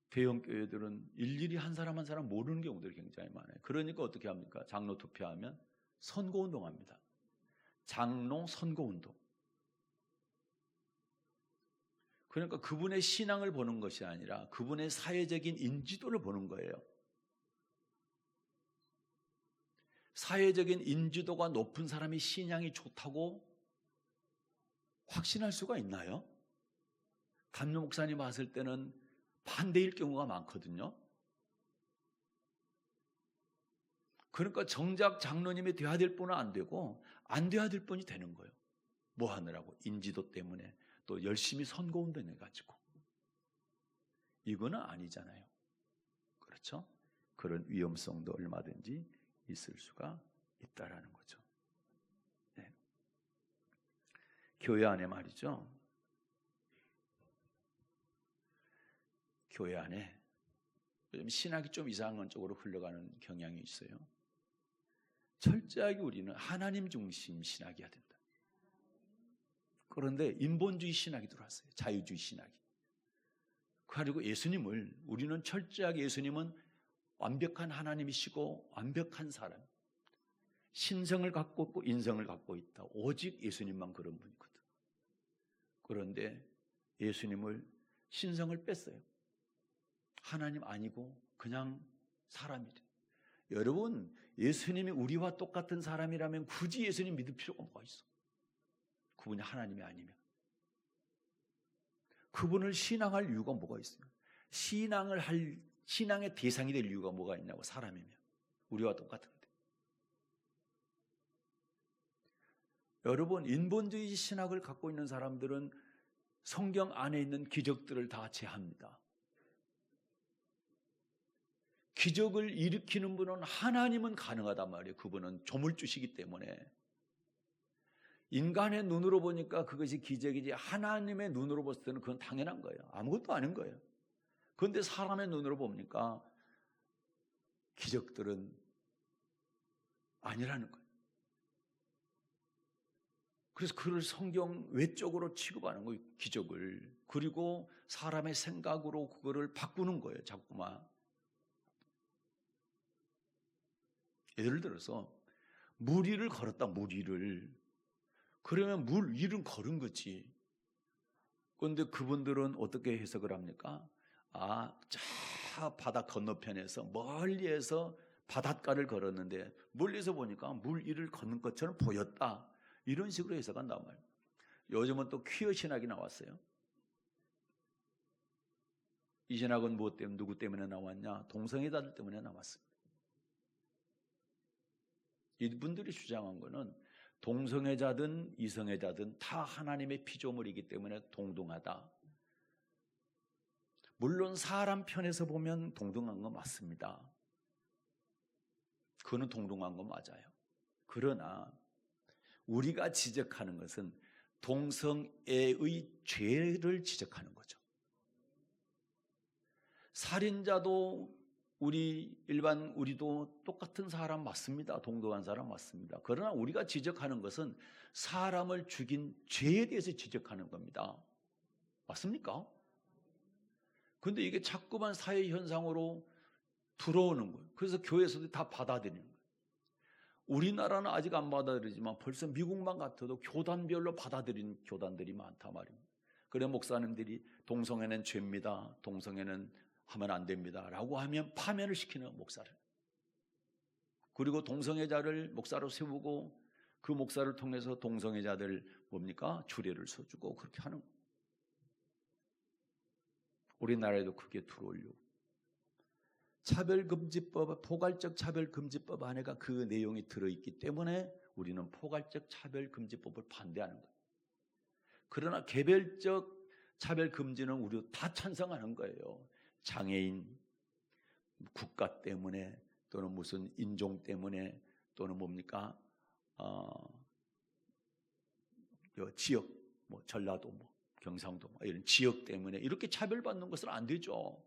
대형 교회들은 일일이 한 사람 한 사람 모르는 경우들이 굉장히 많아요. 그러니까 어떻게 합니까? 장로 투표하면 선거운동합니다. 장로 선거운동. 그러니까 그분의 신앙을 보는 것이 아니라 그분의 사회적인 인지도를 보는 거예요. 사회적인 인지도가 높은 사람이 신앙이 좋다고 확신할 수가 있나요? 담임 목사님 봤을 때는 반대일 경우가 많거든요. 그러니까 정작 장로님이 돼야 될 분은 안 되고 안 돼야 될 분이 되는 거예요. 뭐 하느라고? 인지도 때문에 또 열심히 선거운동 해가지고. 이거는 아니잖아요. 그렇죠? 그런 위험성도 얼마든지 있을 수가 있다라는 거죠. 네. 교회 안에 말이죠. 교회 안에 요즘 신학이 좀 이상한 쪽으로 흘러가는 경향이 있어요. 철저하게 우리는 하나님 중심 신학이어야 된다. 그런데 인본주의 신학이 들어왔어요. 자유주의 신학이. 그리고 예수님을 우리는 철저하게 예수님은 완벽한 하나님이시고 완벽한 사람, 신성을 갖고 있고 인성을 갖고 있다. 오직 예수님만 그런 분이거든. 그런데 예수님을 신성을 뺐어요. 하나님 아니고 그냥 사람이래. 여러분, 예수님이 우리와 똑같은 사람이라면 굳이 예수님 믿을 필요가 뭐가 있어? 그분이 하나님이 아니면. 그분을 신앙할 이유가 뭐가 있어요? 신앙의 대상이 될 이유가 뭐가 있냐고, 사람이면. 우리와 똑같은데. 여러분, 인본주의 신학을 갖고 있는 사람들은 성경 안에 있는 기적들을 다 제합니다. 기적을 일으키는 분은 하나님은 가능하단 말이에요. 그분은 조물주시기 때문에. 인간의 눈으로 보니까 그것이 기적이지 하나님의 눈으로 봤을 때는 그건 당연한 거예요. 아무것도 아닌 거예요. 그런데 사람의 눈으로 보니까 기적들은 아니라는 거예요. 그래서 그걸 성경 외적으로 취급하는 거예요. 기적을. 그리고 사람의 생각으로 그거를 바꾸는 거예요. 자꾸만. 예를 들어서 물 위를 걸었다. 물 위를. 그러면 물 위를 걸은 거지. 그런데 그분들은 어떻게 해석을 합니까? 저 바다 건너편에서 멀리에서 바닷가를 걸었는데 멀리서 보니까 물 위를 걷는 것처럼 보였다. 이런 식으로 해석한단 말이에요. 요즘은 또 퀴어 신학이 나왔어요. 이 신학은 무엇 때문에, 누구 때문에 나왔냐? 동성애자들 때문에 나왔습니다. 이분들이 주장한 거는 동성애자든 이성애자든 다 하나님의 피조물이기 때문에 동등하다. 물론 사람 편에서 보면 동등한 건 맞습니다. 그거는 동등한 건 맞아요. 그러나 우리가 지적하는 것은 동성애의 죄를 지적하는 거죠. 살인자도 우리도 똑같은 사람 맞습니다. 동등한 사람 맞습니다. 그러나 우리가 지적하는 것은 사람을 죽인 죄에 대해서 지적하는 겁니다. 맞습니까? 그런데 이게 자꾸만 사회 현상으로 들어오는 거예요. 그래서 교회에서도 다 받아들이는 거예요. 우리나라는 아직 안 받아들이지만 벌써 미국만 같아도 교단별로 받아들이는 교단들이 많단 말입니다. 그래 목사님들이 동성애는 죄입니다. 동성애는 하면 안 됩니다. 라고 하면 파면을 시키는 목사를. 그리고 동성애자를 목사로 세우고 그 목사를 통해서 동성애자들 주례를 써주고 그렇게 하는 거예요. 우리나라에도 그게 들어오려고. 차별금지법, 포괄적 차별금지법 안에가 그 내용이 들어있기 때문에 우리는 포괄적 차별금지법을 반대하는 거예요. 그러나 개별적 차별 금지는 우리 다 찬성하는 거예요. 장애인, 국가 때문에 또는 무슨 인종 때문에 또는 뭡니까? 지역, 뭐 전라도, 뭐 경상도, 뭐 이런 지역 때문에 이렇게 차별받는 것은 안 되죠.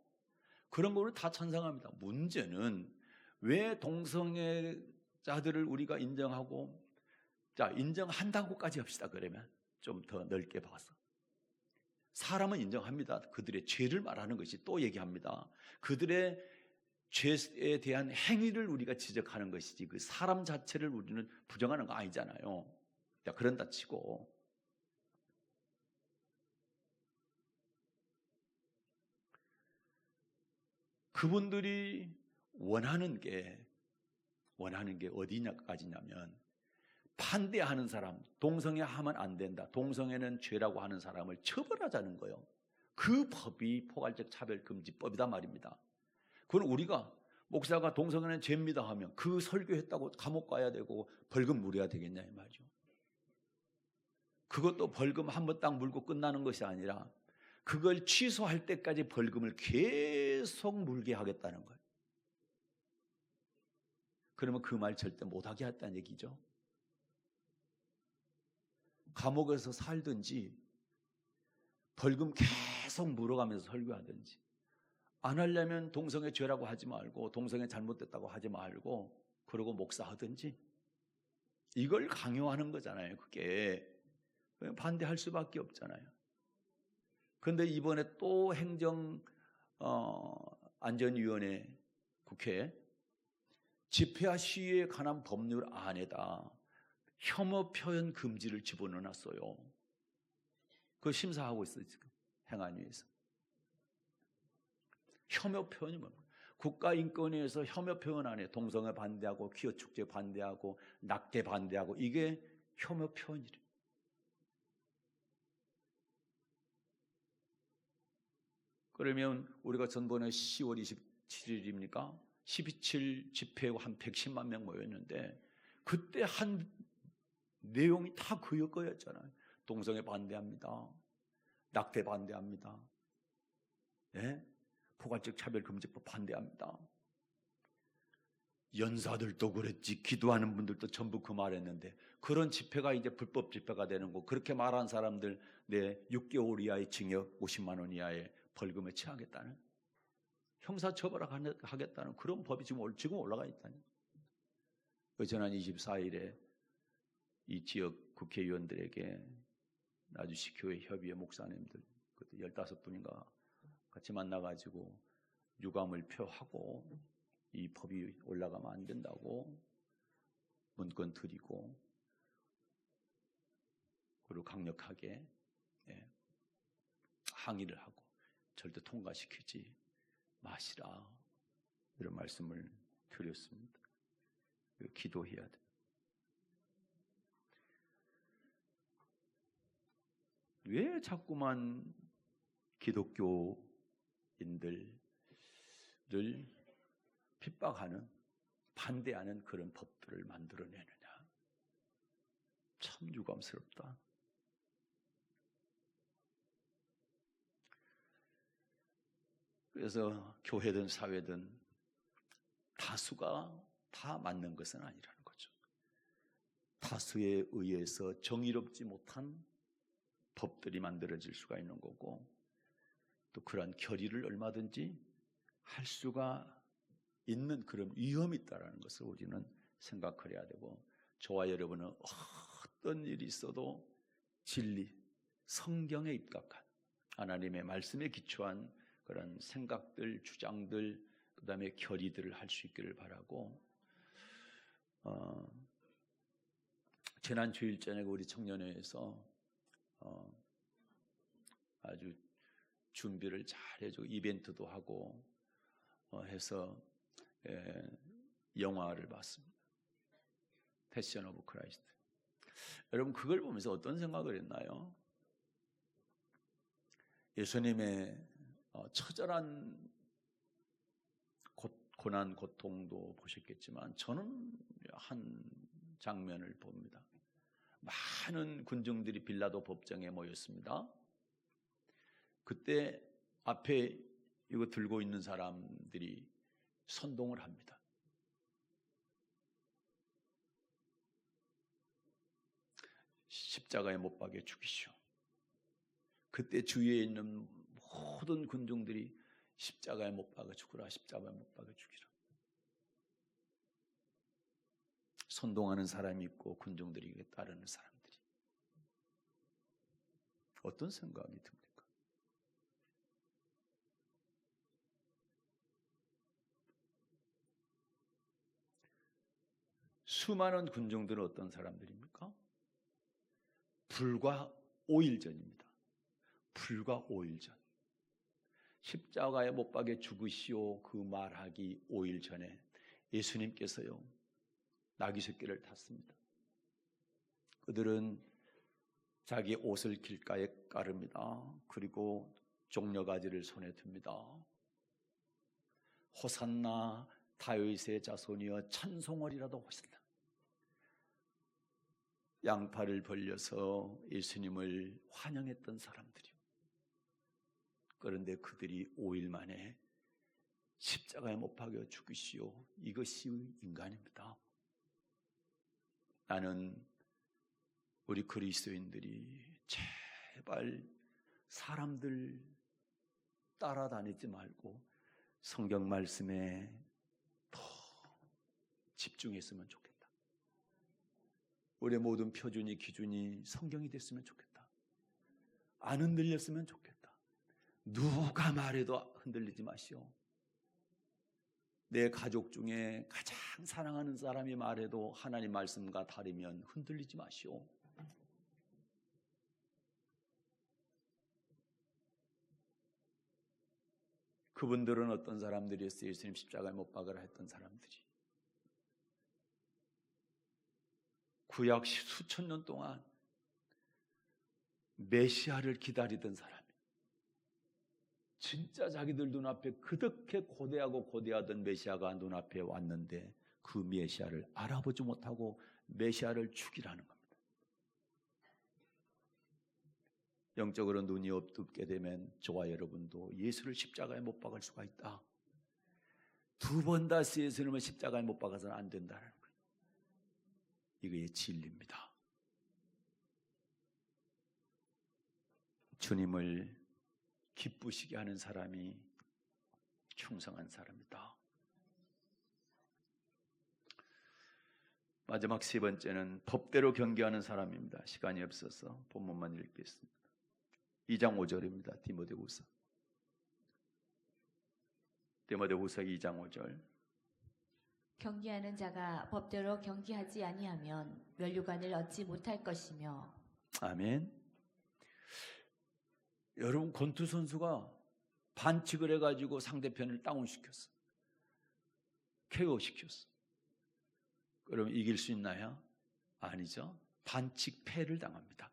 그런 거를 다 찬성합니다. 문제는 왜 동성애자들을 우리가 인정하고, 자, 인정한다고까지 합시다. 그러면 좀 더 넓게 봐서. 사람은 인정합니다. 그들의 죄를 말하는 것이 또 얘기합니다. 그들의 죄에 대한 행위를 우리가 지적하는 것이지 그 사람 자체를 우리는 부정하는 거 아니잖아요. 자, 그런다 치고 그분들이 원하는 게 어디까지냐면 반대하는 사람, 동성애 하면 안 된다, 동성애는 죄라고 하는 사람을 처벌하자는 거예요. 그 법이 포괄적 차별금지법이다 말입니다. 그건 우리가 목사가 동성애는 죄입니다 하면 그 설교했다고 감옥 가야 되고 벌금 물어야 되겠냐 이 말이죠. 그것도 벌금 한 번 딱 물고 끝나는 것이 아니라 그걸 취소할 때까지 벌금을 계속 물게 하겠다는 거예요. 그러면 그 말 절대 못하게 했다는 얘기죠. 감옥에서 살든지 벌금 계속 물어가면서 설교하든지, 안 하려면 동성애 죄라고 하지 말고 동성애 잘못됐다고 하지 말고 그러고 목사하든지, 이걸 강요하는 거잖아요. 그게 반대할 수밖에 없잖아요. 그런데 이번에 또 행정안전위원회 국회에 집회와 시위에 관한 법률 안에다 혐오 표현 금지를 집어넣어놨어요. 그걸 심사하고 있어요, 지금 행안위에서. 혐오 표현이 뭡니까? 국가인권위에서 혐오 표현 안에 동성애 반대하고 퀴어 축제 반대하고 낙태 반대하고 이게 혐오 표현이래요. 그러면 우리가 전번에 10월 27일입니까? 12.7 집회하고 한 110만 명 모였는데 그때 한 내용이 다 그거였잖아요. 동성애 반대합니다. 낙태 반대합니다. 네? 포괄적 차별금지법 반대합니다. 연사들도 그랬지, 기도하는 분들도 전부 그 말했는데, 그런 집회가 이제 불법 집회가 되는 거, 그렇게 말한 사람들 6개월 이하의 징역, 50만 원 이하의 벌금에 처하겠다는, 형사처벌하겠다는 그런 법이 지금 올라가 있다니. 지난 24일에 이 지역 국회의원들에게 나주시 교회 협의회 목사님들 15분인가 같이 만나가지고 유감을 표하고 이 법이 올라가면 안 된다고 문건 드리고, 그리고 강력하게 항의를 하고 절대 통과시키지 마시라, 이런 말씀을 드렸습니다. 기도해야 돼. 왜 자꾸만 기독교인들을 핍박하는, 반대하는 그런 법들을 만들어내느냐. 참 유감스럽다. 그래서 교회든 사회든 다수가 다 맞는 것은 아니라는 거죠. 다수에 의해서 정의롭지 못한 법들이 만들어질 수가 있는 거고, 또 그러한 결의를 얼마든지 할 수가 있는 그런 위험이 있다는 것을 우리는 생각해야 되고, 저와 여러분은 어떤 일이 있어도 진리, 성경에 입각한 하나님의 말씀에 기초한 그런 생각들, 주장들, 그 다음에 결의들을 할 수 있기를 바라고, 지난 주일 저녁에 우리 청년회에서 아주 준비를 잘 해주고 이벤트도 하고 해서 영화를 봤습니다. 패션 오브 크라이스트. 여러분 그걸 보면서 어떤 생각을 했나요? 예수님의 처절한 고난, 고통도 보셨겠지만 저는 한 장면을 봅니다. 많은 군중들이 빌라도 법정에 모였습니다. 그때 앞에 이거 들고 있는 사람들이 선동을 합니다. 십자가에 못 박여 죽이시오. 그때 주위에 있는 모든 군중들이 십자가에 못 박아 죽으라, 십자가에 못 박아 죽이라. 선동하는 사람이 있고 군중들이 따르는 사람들이. 어떤 생각이 듭니까? 수많은 군중들은 어떤 사람들입니까? 불과 5일 전입니다. 불과 5일 전. 십자가에 못 박여 죽으시오 그 말하기 5일 전에 예수님께서요 나귀 새끼를 탔습니다. 그들은 자기 옷을 길가에 깔읍니다. 그리고 종려가지를 손에 듭니다. 호산나 다윗의 자손이여 찬송하리라도 하신다. 양팔을 벌려서 예수님을 환영했던 사람들이요. 그런데 그들이 5일 만에 십자가에 못 박여 죽으시오. 이것이 인간입니다. 나는 우리 그리스도인들이 제발 사람들 따라다니지 말고 성경 말씀에 더 집중했으면 좋겠다. 우리의 모든 표준이 기준이 성경이 됐으면 좋겠다. 안 흔들렸으면 좋겠다. 누가 말해도 흔들리지 마시오. 내 가족 중에 가장 사랑하는 사람이 말해도 하나님 말씀과 다르면 흔들리지 마시오. 그분들은 어떤 사람들이었어요? 예수님 십자가에 못 박으라 했던 사람들이. 구약 수천 년 동안 메시아를 기다리던 사람이 진짜 자기들 눈앞에 그렇게 고대하던 메시아가 눈앞에 왔는데 그 메시아를 알아보지 못하고 메시아를 죽이라는 겁니다. 영적으로 눈이 어둡게 되면 저와 여러분도 예수를 십자가에 못 박을 수가 있다. 2번 다시 예수님을 십자가에 못 박아서는 안 된다는 거예요. 이게 진리입니다. 주님을 기쁘시게 하는 사람이 충성한 사람이다. 마지막 3번째는 법대로 경계하는 사람입니다. 시간이 없어서 본문만 읽겠습니다. 2장 5절입니다. 디모데후서 2장 5절. 경계하는 자가 법대로 경계하지 아니하면 면류관을 얻지 못할 것이며. 아멘. 여러분, 권투 선수가 반칙을 해가지고 상대편을 다운시켰어. KO시켰어. 그럼 이길 수 있나요? 아니죠. 반칙 패를 당합니다.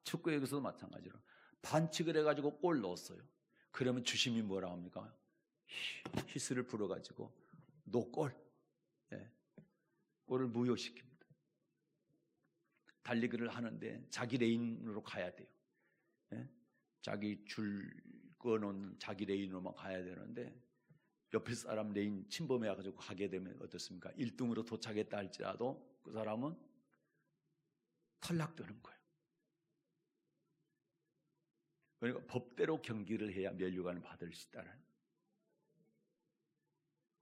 축구에서도 마찬가지로 반칙을 해가지고 골 넣었어요. 그러면 주심이 뭐라고 합니까? 히스를 불어가지고 노골, 골을 무효시킵니다. 달리기를 하는데 자기 레인으로 가야 돼요. 자기 줄 그어놓은 자기 레인으로만 가야 되는데 옆에 사람 레인 침범해가지고 가게 되면 어떻습니까? 1등으로 도착했다 할지라도 그 사람은 탈락되는 거예요. 그러니까 법대로 경기를 해야 면류관을 받을 수 있다는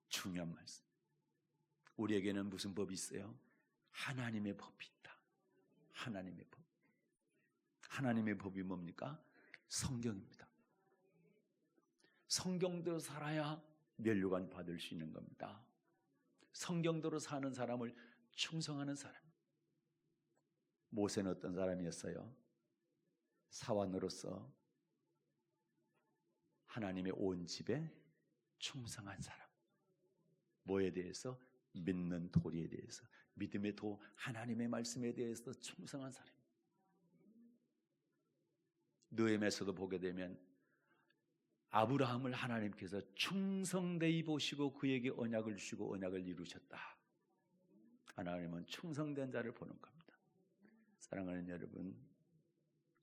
중요한 말씀. 우리에게는 무슨 법이 있어요? 하나님의 법이 있다. 하나님의 법. 하나님의 법이 뭡니까? 성경입니다. 성경대로 살아야 면류관 받을 수 있는 겁니다. 성경대로 사는 사람을 충성하는 사람. 모세는 어떤 사람이었어요? 사원으로서 하나님의 온 집에 충성한 사람. 뭐에 대해서? 믿는 도리에 대해서, 믿음의 도, 하나님의 말씀에 대해서 충성한 사람. 느헤미야서도 보게 되면 아브라함을 하나님께서 충성되이 보시고 그에게 언약을 주시고 언약을 이루셨다. 하나님은 충성된 자를 보는 겁니다. 사랑하는 여러분,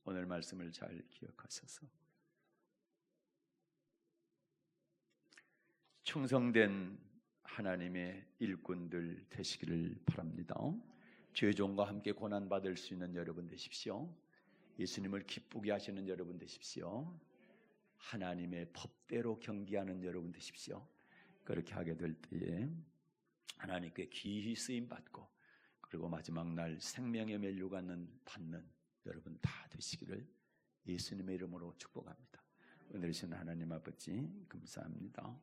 오늘 말씀을 잘 기억하셔서 충성된 하나님의 일꾼들 되시기를 바랍니다. 죄종과 함께 고난받을 수 있는 여러분 되십시오. 예수님을 기쁘게 하시는 여러분 되십시오. 하나님의 법대로 경계하는 여러분 되십시오. 그렇게 하게 될 때에 하나님께 귀히 쓰임 받고 그리고 마지막 날 생명의 면류관을 받는 여러분 다 되시기를 예수님의 이름으로 축복합니다. 은혜로우신 하나님 아버지 감사합니다.